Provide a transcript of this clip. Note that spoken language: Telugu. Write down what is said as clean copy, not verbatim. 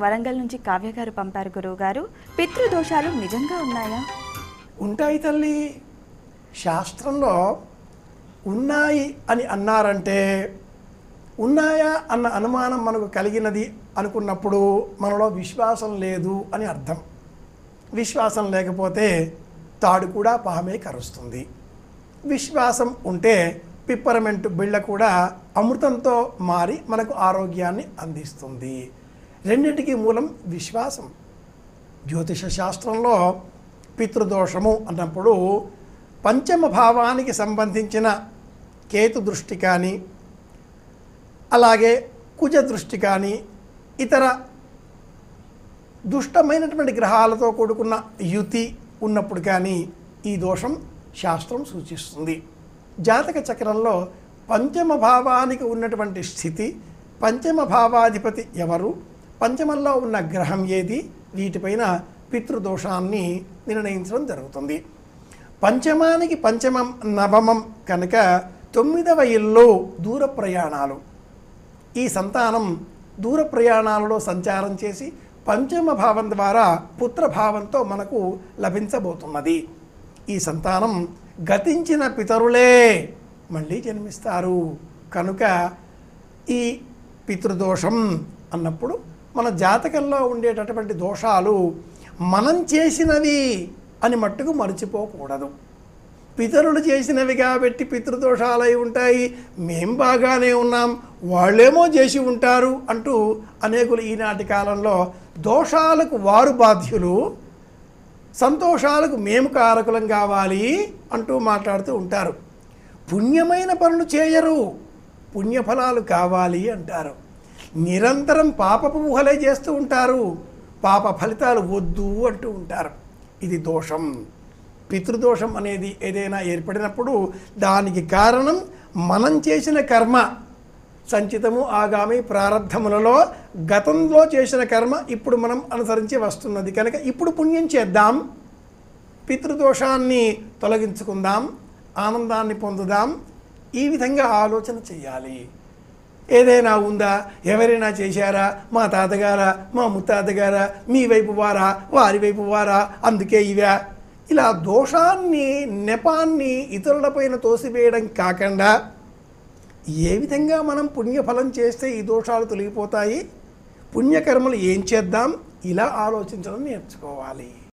వరంగల్ నుంచి కావ్య గారు పంపారు. గురువు గారు, పితృదోషాలు నిజంగా ఉన్నాయా? ఉంటాయి తల్లి. శాస్త్రంలో ఉన్నాయి అని అన్నారంటే ఉన్నాయా అన్న అనుమానం మనకు కలిగినది అనుకున్నప్పుడు మనలో విశ్వాసం లేదు అని అర్థం. విశ్వాసం లేకపోతే తాడు కూడా పామే కరుస్తుంది. విశ్వాసం ఉంటే పిప్పరమెంట్ బిళ్ళ కూడా అమృతంతో మారి మనకు ఆరోగ్యాన్ని అందిస్తుంది. రెండింటికి మూలం విశ్వాసం. జ్యోతిష శాస్త్రంలో పితృదోషము అన్నప్పుడు పంచమ భావానికి సంబంధించిన కేతు దృష్టి కానీ, అలాగే కుజ దృష్టి కానీ, ఇతర దుష్టమైనటువంటి గ్రహాలతో కూడుకున్న యుతి ఉన్నప్పుడు కానీ ఈ దోషం శాస్త్రం సూచిస్తుంది. జాతక చక్రంలో పంచమ భావానికి ఉన్నటువంటి స్థితి, పంచమ భావాధిపతి ఎవరు, పంచమంలో ఉన్న గ్రహం ఏది, వీటిపైన పితృదోషాన్ని నిర్ణయించడం జరుగుతుంది. పంచమానికి పంచమం నవమం కనుక 9వ ఇల్లు దూర ప్రయాణాలు. ఈ సంతానం దూర ప్రయాణాలలో సంచారం చేసి పంచమ భావం ద్వారా పుత్రభావంతో మనకు లభించబోతున్నది. ఈ సంతానం గతించిన పితరులే మళ్ళీ జన్మిస్తారు. కనుక ఈ పితృదోషం అన్నప్పుడు మన జాతకంలో ఉండేటటువంటి దోషాలు మనం చేసినవి అని మట్టుకు మర్చిపోకూడదు. పితరులు చేసినవి కాబట్టి పితృదోషాలై ఉంటాయి, మేం బాగానే ఉన్నాం, వాళ్ళేమో చేసి ఉంటారు అంటూ అనేకులు ఈనాటి కాలంలో దోషాలకు వారు బాధ్యులు, సంతోషాలకు మేము కారకులం కావాలి అంటూ మాట్లాడుతూ ఉంటారు. పుణ్యమైన పనులు చేయరు, పుణ్యఫలాలు కావాలి అంటారు. నిరంతరం పాపపు ఊహలే చేస్తూ ఉంటారు, పాప ఫలితాలు వద్దు అంటూ ఉంటారు. ఇది దోషం. పితృదోషం అనేది ఏదైనా ఏర్పడినప్పుడు దానికి కారణం మనం చేసిన కర్మ. సంచితము ఆగామి ప్రారబ్ధములలో గతంలో చేసిన కర్మ ఇప్పుడు మనం అనుసరించి వస్తున్నది కనుక ఇప్పుడు పుణ్యం చేద్దాం, పితృదోషాన్ని తొలగించుకుందాం, ఆనందాన్ని పొందుదాం. ఈ విధంగా ఆలోచన చేయాలి. ఏదైనా ఉందా, ఎవరైనా చేశారా, మా తాతగారా, మా ముత్తాతగారా, మీ వైపు వారా, వారి వైపు వారా, అందుకే ఇవా, ఇలా దోషాన్ని నెపాన్ని ఇతరులపైన తోసివేయడం కాకుండా ఏ విధంగా మనం పుణ్యఫలం చేస్తే ఈ దోషాలు తొలగిపోతాయి, పుణ్యకర్మలు ఏం చేద్దాం, ఇలా ఆలోచించడం నేర్చుకోవాలి.